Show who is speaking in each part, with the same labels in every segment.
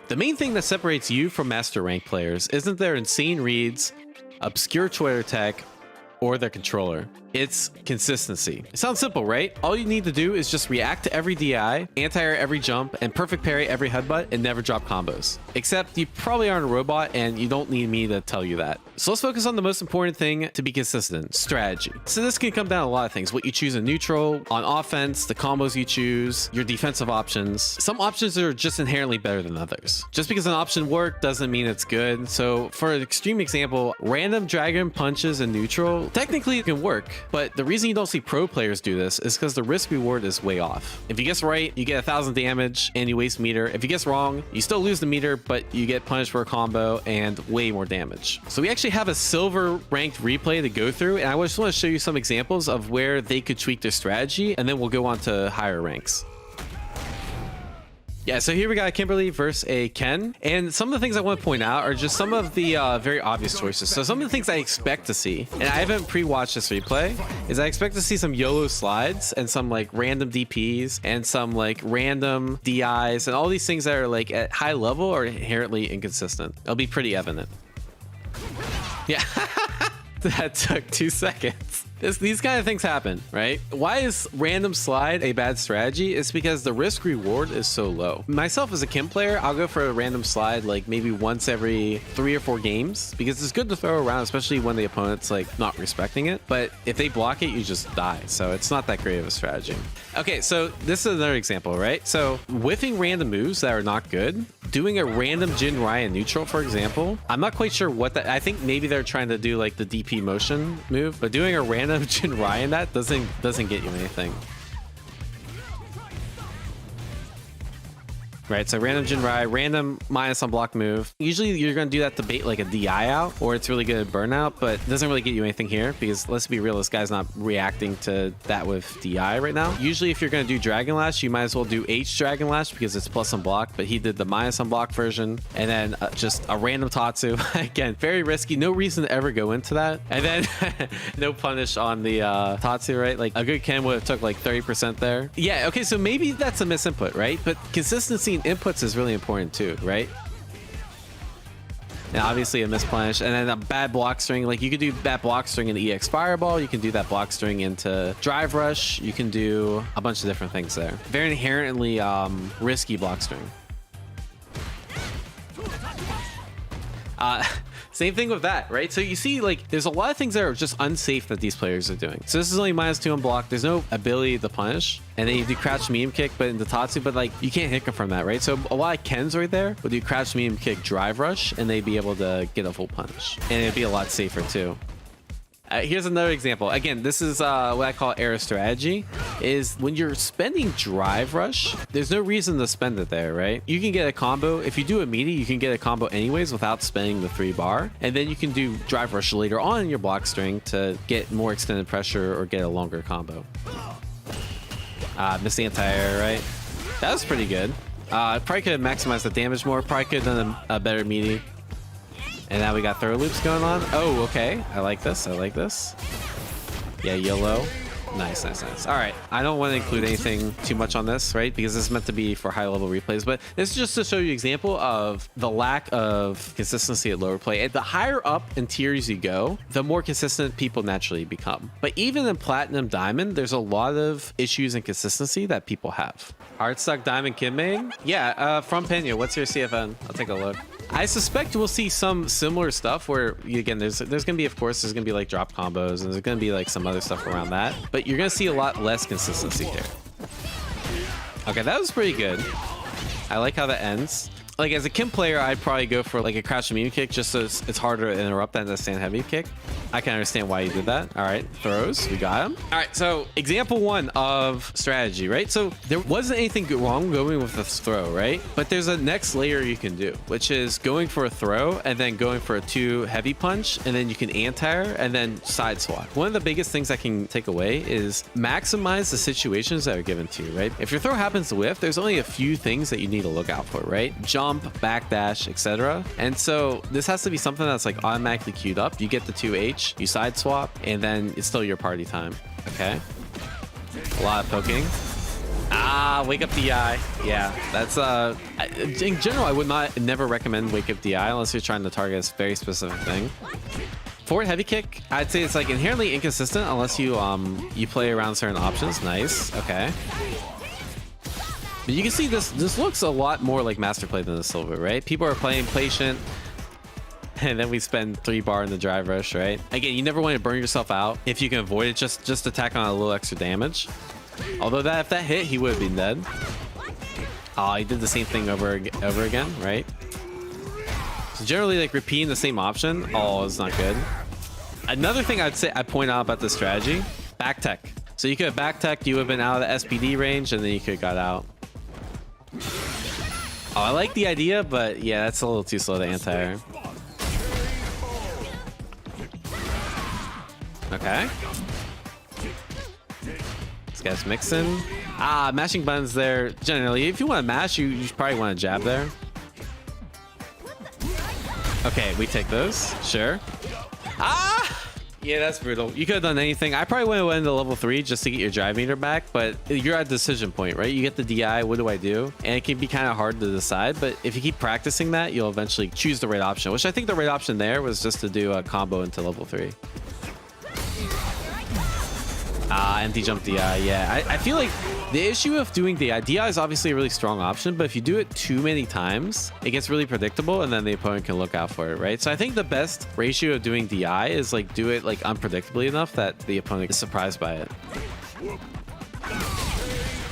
Speaker 1: The main thing that separates you from master rank players isn't their insane reads, obscure Twitter tech, or their controller. It's consistency. It sounds simple, right? All you need to do is just react to every DI, anti-air every jump, and perfect parry every headbutt, and never drop combos. Except you probably aren't a robot, and you don't need me to tell you that. So let's focus on the most important thing to be consistent: strategy. So this can come down to a lot of things: what you choose in neutral, on offense, the combos you choose, your defensive options. Some options are just inherently better than others. Just because an option worked doesn't mean it's good. So for an extreme example, random dragon punches in neutral technically can work, but the reason you don't see pro players do this is because the risk reward is way off. If you guess right, you get 1,000 damage and you waste meter. If you guess wrong, you still lose the meter, but you get punished for a combo and way more damage. So we actually have a silver ranked replay to go through, and I just want to show you some examples of where they could tweak their strategy, and then we'll go on to higher ranks. Yeah, so here we got Kimberly versus a Ken, and some of the things I want to point out are just some of the very obvious choices. So some of the things I expect to see, and I haven't pre-watched this replay, is I expect to see some YOLO slides and some like random DPs and some like random DIs and all these things that are like at high level are inherently inconsistent. It'll be pretty evident. Yeah, that took 2 seconds. These kind of things happen, right? Why is random slide a bad strategy? It's because the risk reward is so low. Myself as a Kim player, I'll go for a random slide like maybe once every 3 or 4 games because it's good to throw around, especially when the opponent's like not respecting it. But if they block it, you just die. So it's not that great of a strategy. Okay, so this is another example, right? So whiffing random moves that are not good, doing a random Jin Ryan neutral, for example. I'm not quite sure what that, I think maybe they're trying to do like the DP motion move, but doing a random Jin Ryan that doesn't get you anything. Right, so random Jin Ryan, random minus on block move. Usually you're going to do that to bait like a DI out, or it's really good at burnout, but it doesn't really get you anything here because let's be real, this guy's not reacting to that with DI right now. Usually if you're going to do Dragon Lash, you might as well do H Dragon Lash because it's plus on block, but he did the minus on block version, and then just a random Tatsu. Again, very risky, no reason to ever go into that. And then no punish on the Tatsu, right? Like a good Ken would have took like 30% there. Yeah, okay, so maybe that's a misinput, right? But consistency inputs is really important too, right? And obviously a misplenish, and then a bad block string. Like you could do that block string in EX Fireball, you can do that block string into Drive Rush, you can do a bunch of different things there. Very inherently risky block string. Same thing with that, right? So you see, like, there's a lot of things that are just unsafe that these players are doing. So this is only -2 on block. There's no ability to punish. And then you do crouch medium kick, but in the Tatsu, but like, you can't hit confirm that, right? So a lot of Kens right there would do crouch medium kick drive rush, and they'd be able to get a full punish. And it'd be a lot safer too. Here's another example. Again, this is what I call error strategy, is when you're spending drive rush, there's no reason to spend it there, right? You can get a combo. If you do a meaty, you can get a combo anyways without spending the 3 bar. And then you can do drive rush later on in your block string to get more extended pressure or get a longer combo. Missed anti-air, right? That was pretty good. Probably could have maximized the damage more. Probably could have done a better meaty. And now we got throw loops going on. Oh, okay. I like this. I like this. Yeah, YOLO. Nice, nice, nice. All right. I don't want to include anything too much on this, right? Because this is meant to be for high level replays. But this is just to show you an example of the lack of consistency at lower play. And the higher up in tiers you go, the more consistent people naturally become. But even in Platinum Diamond, there's a lot of issues and consistency that people have. Heartstuck Diamond Kid Main? Yeah, from Pena. What's your CFN? I'll take a look. I suspect we'll see some similar stuff where, again, there's gonna be, of course, there's gonna be like drop combos, and there's gonna be like some other stuff around that, but you're gonna see a lot less consistency here. Okay, that was pretty good. I like how that ends. Like as a Kim player, I'd probably go for like a crouch medium kick just so it's harder to interrupt than a stand heavy kick. I can understand why you did that. All right, throws, we got him. All right, so example 1 of strategy, right? So there wasn't anything wrong going with the throw, right? But there's a next layer you can do, which is going for a throw and then going for a 2 heavy punch, and then you can anti-air and then side swap. One of the biggest things I can take away is maximize the situations that are given to you, right? If your throw happens to whiff, there's only a few things that you need to look out for, right? Jump, backdash, etc. And so this has to be something that's like automatically queued up. You get the 2H, you side swap, and then it's still your party time. Okay, a lot of poking. Ah, wake up DI. Yeah, that's in general, I would never recommend wake up DI unless you're trying to target a very specific thing. Forward heavy kick, I'd say it's like inherently inconsistent unless you you play around certain options. Nice. Okay. But you can see this looks a lot more like master play than the silver, right? People are playing patient, and then we spend 3 bar in the drive rush, right? Again, you never want to burn yourself out. If you can avoid it, just attack on a little extra damage. Although if that hit, he would have been dead. Oh, he did the same thing over again, right? So generally, like repeating the same option, oh, it's not good. Another thing I'd point out about this strategy, back tech. So you could have back tech, you would have been out of the SPD range, and then you could have got out. Oh, I like the idea, but yeah, that's a little too slow to anti-air. Okay. This guy's mixing. Ah, mashing buttons there. Generally, if you want to mash, you probably want to jab there. Okay, we take those. Sure. Ah! Yeah, that's brutal. You could have done anything. I probably would have went into level 3 just to get your drive meter back, but you're at a decision point, right? You get the DI, what do I do? And it can be kind of hard to decide, but if you keep practicing that, you'll eventually choose the right option, which I think the right option there was just to do a combo into level 3. Ah, empty jump DI. Yeah, I feel like the issue of doing DI is obviously a really strong option, but if you do it too many times, it gets really predictable and then the opponent can look out for it, right? So I think the best ratio of doing DI is like do it like unpredictably enough that the opponent is surprised by it.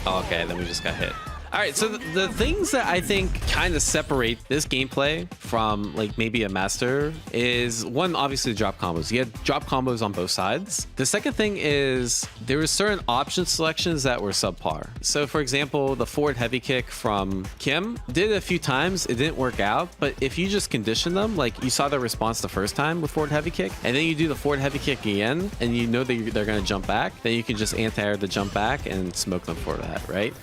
Speaker 1: Okay, then we just got hit. All right, so the things that I think kind of separate this gameplay from like maybe a master is one, obviously drop combos. You had drop combos on both sides. The second thing is there were certain option selections that were subpar. So for example, the forward heavy kick from Kim did it a few times. It didn't work out, but if you just condition them, like you saw their response the first time with forward heavy kick, and then you do the forward heavy kick again, and you know that they're going to jump back, then you can just anti-air the jump back and smoke them for that, right?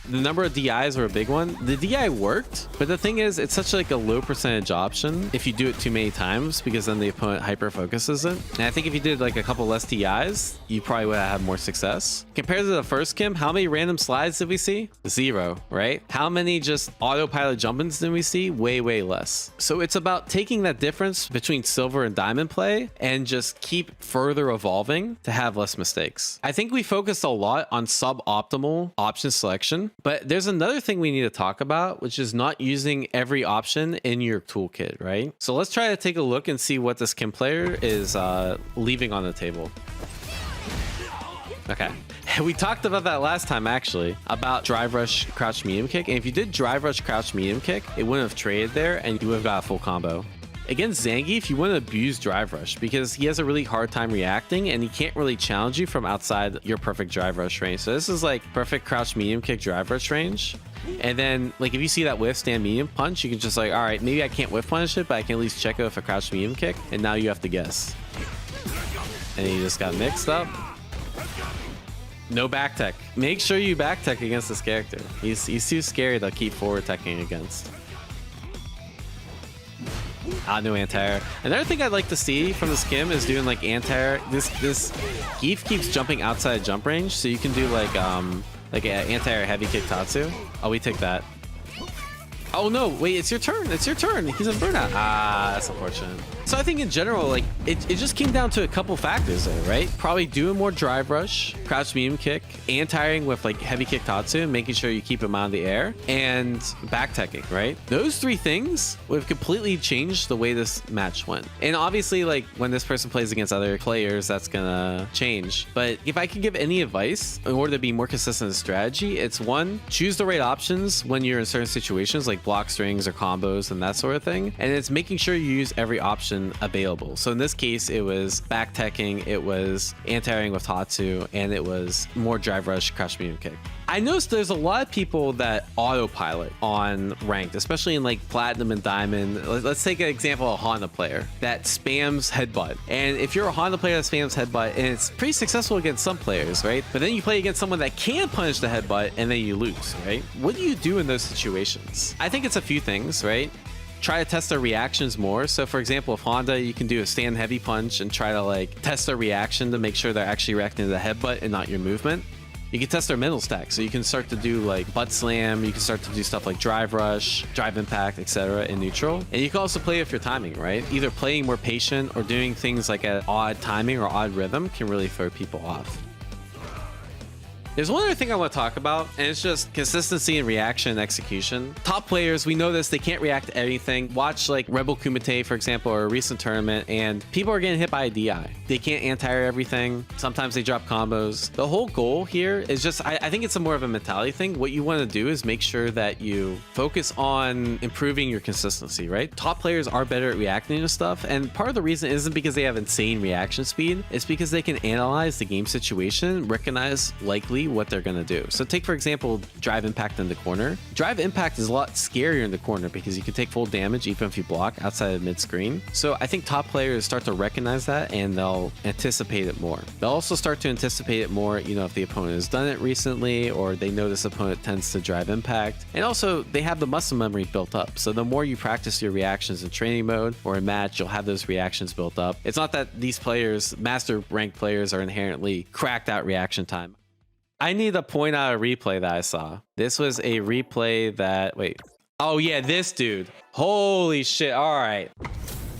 Speaker 1: The number of DIs were a big one. The DI worked, but the thing is, it's such like a low percentage option if you do it too many times, because then the opponent hyper focuses it. And I think if you did like a couple less DIs, you probably would have had more success. Compared to the first Kim, how many random slides did we see? 0, right? How many just autopilot jump-ins did we see? Way, way less. So it's about taking that difference between silver and diamond play and just keep further evolving to have less mistakes. I think we focused a lot on suboptimal option selection. But there's another thing we need to talk about, which is not using every option in your toolkit, right? So let's try to take a look and see what this Kim player is leaving on the table. Okay. We talked about that last time, actually, about drive rush, crouch medium kick. And if you did drive rush, crouch medium kick, it wouldn't have traded there and you would have got a full combo. Against Zangief, you want to abuse drive rush because he has a really hard time reacting and he can't really challenge you from outside your perfect drive rush range. So this is like perfect crouch medium kick drive rush range. And then like if you see that whiff stand medium punch, you can just like, all right, maybe I can't whiff punish it, but I can at least check it with a crouch medium kick. And now you have to guess. And he just got mixed up. No back tech. Make sure you back tech against this character. He's too scary to keep forward teching against. No anti-air. Another thing I'd like to see from this Kim is doing like anti-air. This Geef keeps jumping outside jump range, so you can do like an anti-air heavy kick Tatsu. Oh, we take that. Oh no, wait, it's your turn. It's your turn. He's in burnout. Ah, that's unfortunate. So I think in general, like it just came down to a couple factors there, right? Probably doing more drive rush, crouch medium kick, anti-airing with like heavy kick Tatsu, making sure you keep him out of the air, and back teching, right? Those 3 things would have completely changed the way this match went. And obviously, like when this person plays against other players, that's gonna change. But if I could give any advice in order to be more consistent in strategy, it's 1, choose the right options when you're in certain situations, like block strings or combos and that sort of thing. And it's making sure you use every option available. So in this case, it was back teching, it was anti-airing with Tatsu, and it was more drive rush, crouch medium kick. I noticed there's a lot of people that autopilot on ranked, especially in like platinum and diamond. Let's take an example of a Honda player that spams headbutt. And if you're a Honda player that spams headbutt, and it's pretty successful against some players, right? But then you play against someone that can punish the headbutt and then you lose, right? What do you do in those situations? I think it's a few things, right? Try to test their reactions more. So for example, if Honda, you can do a stand heavy punch and try to like test their reaction to make sure they're actually reacting to the headbutt and not your movement. You can test their mental stack. So you can start to do like butt slam. You can start to do stuff like drive rush, drive impact, etc. in neutral. And you can also play with your timing, right? Either playing more patient or doing things like at odd timing or odd rhythm can really throw people off. There's one other thing I want to talk about, and it's just consistency in reaction and execution. Top players, we know this, they can't react to anything. Watch like Rebel Kumite, for example, or a recent tournament, and people are getting hit by a DI. They can't anti-air everything. Sometimes they drop combos. The whole goal here is just, I think it's more of a mentality thing. What you want to do is make sure that you focus on improving your consistency, right? Top players are better at reacting to stuff, and part of the reason isn't because they have insane reaction speed. It's because they can analyze the game situation, recognize likely what they're going to do. So take, for example, drive impact in the corner. Drive impact is a lot scarier in the corner because you can take full damage even if you block outside of mid screen. So I think top players start to recognize that and they'll anticipate it more. They'll also start to anticipate it more, you know, if the opponent has done it recently or they know this opponent tends to drive impact. And also they have the muscle memory built up. So the more you practice your reactions in training mode or in match, you'll have those reactions built up. It's not that these players, master ranked players, are inherently cracked out reaction time. I need to point out a replay that I saw. This was a replay that, wait. Oh yeah, this dude. Holy shit, all right.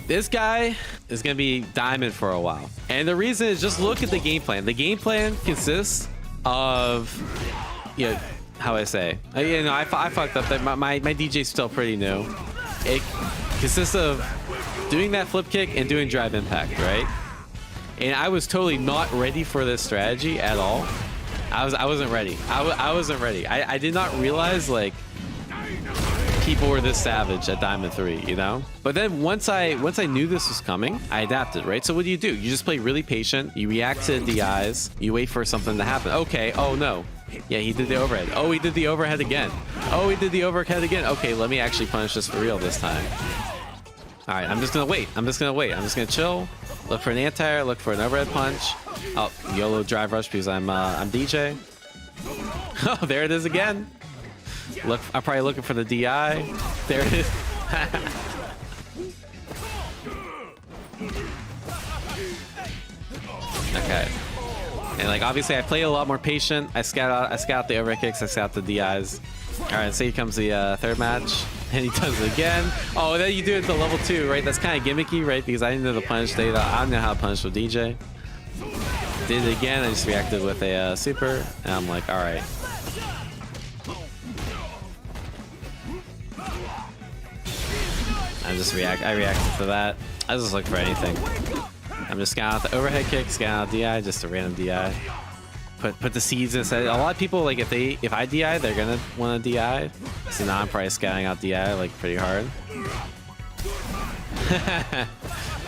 Speaker 1: This guy is gonna be diamond for a while. And the reason is just look at the game plan. The game plan consists of, you know, how I say, you know, I fucked up that my DJ's still pretty new. It consists of doing that flip kick and doing drive impact, right? And I was totally not ready for this strategy at all. I wasn't ready. I wasn't ready. I did not realize like people were this savage at Diamond 3, you know? But then once I knew this was coming, I adapted, right? So what do? You just play really patient. You react to DIs. You wait for something to happen. Okay. Oh no. Yeah, he did the overhead. Oh, he did the overhead again. Oh, he did the overhead again. Okay, let me actually punish this for real this time. All right, I'm just gonna wait. I'm just gonna chill. Look for an anti-air. Look for an overhead punch. Oh, YOLO drive rush because I'm DJ. Oh, there it is again. Look, I'm probably looking for the DI. There it is. Okay. And like obviously I play a lot more patient. I scout out the overhead kicks. I scout the DIs. All right, so here comes the third match. And he does it again. Oh, then you do it to level 2, right? That's kind of gimmicky, right? Because I didn't know the punish data. I don't know how to punish with DJ. Did it again. I just reacted with a super. And I'm like, all right. I reacted to that. I just look for anything. I'm just scouting out the overhead kick, scouting out DI, just a random DI. Put the seeds inside. A lot of people, like if I DI, they're gonna want to DI. So now I'm probably scouting out DI like pretty hard.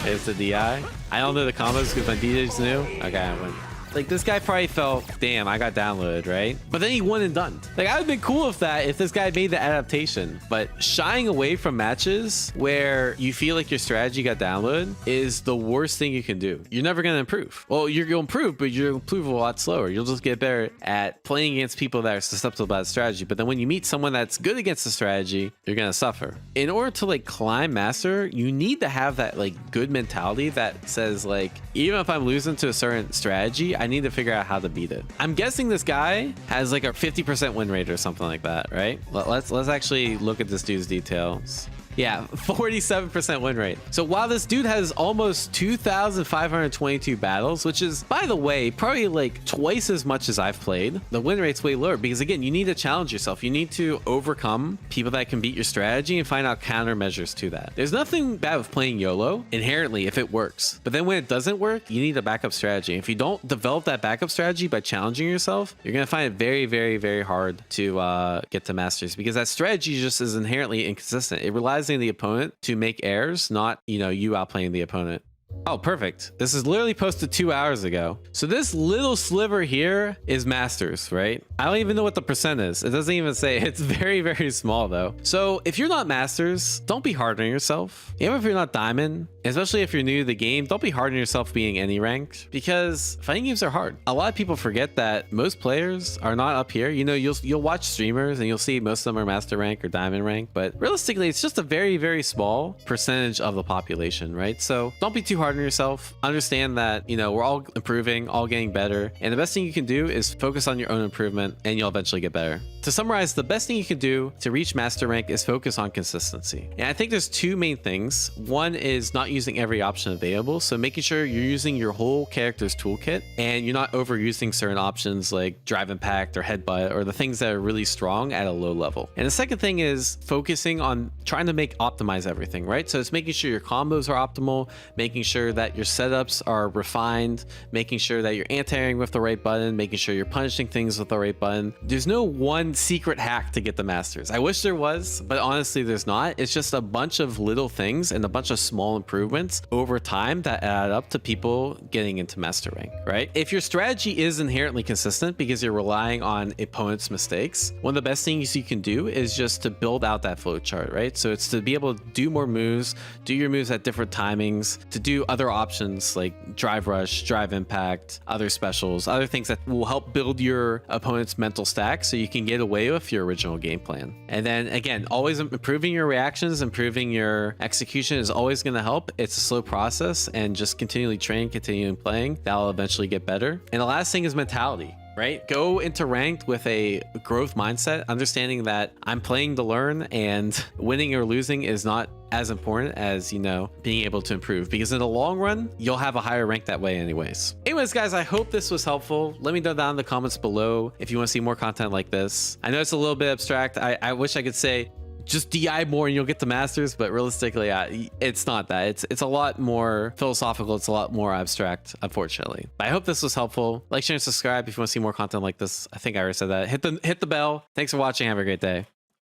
Speaker 1: There's the DI. I don't know the combos because my DJ's new. Okay, I went. Like this guy probably felt, damn, I got downloaded, right? But then he won and done. Like I would have been cool with that if this guy made the adaptation. But shying away from matches where you feel like your strategy got downloaded is the worst thing you can do. You're never gonna improve. Well, you're gonna improve, but you're gonna improve a lot slower. You'll just get better at playing against people that are susceptible about strategy. But then when you meet someone that's good against the strategy, you're gonna suffer. In order to like climb master, you need to have that like good mentality that says like, even if I'm losing to a certain strategy, I need to figure out how to beat it. I'm guessing this guy has like a 50% win rate or something like that, right? Let's actually look at this dude's details. Yeah, 47% win rate. So while this dude has almost 2,522 battles, which is, by the way, probably like twice as much as I've played, the win rate's way lower because, again, you need to challenge yourself. You need to overcome people that can beat your strategy and find out countermeasures to that. There's nothing bad with playing YOLO inherently if it works. But then when it doesn't work, you need a backup strategy. If you don't develop that backup strategy by challenging yourself, you're going to find it very, very, very hard to get to masters because that strategy just is inherently inconsistent. It relies on the opponent to make errors, not, you know, you outplaying the opponent. Oh, perfect. This is literally posted 2 hours ago. So this little sliver here is masters, right? I don't even know what the percent is. It doesn't even say. It's very, very small though. So if you're not masters, don't be hard on yourself. Even if you're not diamond, especially if you're new to the game, don't be hard on yourself being any ranked because fighting games are hard. A lot of people forget that most players are not up here. You know, you'll watch streamers and you'll see most of them are master rank or diamond rank, but realistically, it's just a very, very small percentage of the population, right? So don't be too too hard on yourself. Understand that, you know, we're all improving, all getting better. And the best thing you can do is focus on your own improvement and you'll eventually get better. To summarize, the best thing you can do to reach master rank is focus on consistency. And I think there's two main things. One is not using every option available. So making sure you're using your whole character's toolkit and you're not overusing certain options like drive impact or headbutt or the things that are really strong at a low level. And the second thing is focusing on trying to optimize everything, right? So it's making sure your combos are optimal, making sure that your setups are refined, making sure that you're anti-airing with the right button, making sure you're punishing things with the right button. There's no one secret hack to get the masters. I wish there was, but honestly, there's not. It's just a bunch of little things and a bunch of small improvements over time that add up to people getting into master rank, right? If your strategy is inherently consistent because you're relying on opponents' mistakes, one of the best things you can do is just to build out that flow chart, right? So it's to be able to do more moves, do your moves at different timings, to do other options like drive rush, drive impact, other specials, other things that will help build your opponent's mental stack so you can get away with your original game plan. And then again, always improving your reactions, improving your execution is always going to help. It's a slow process, and just continually train, continuing playing, that'll eventually get better. And the last thing is mentality. Right? Go into ranked with a growth mindset, understanding that I'm playing to learn and winning or losing is not as important as, you know, being able to improve, because in the long run, you'll have a higher rank that way anyways. Anyways, guys, I hope this was helpful. Let me know down in the comments below if you want to see more content like this. I know it's a little bit abstract. I wish I could say, just DI more and you'll get the masters, but realistically, it's not that. It's a lot more philosophical. It's a lot more abstract, unfortunately. But I hope this was helpful. Like, share, and subscribe if you want to see more content like this. I think I already said that. Hit the bell. Thanks for watching. Have a great day.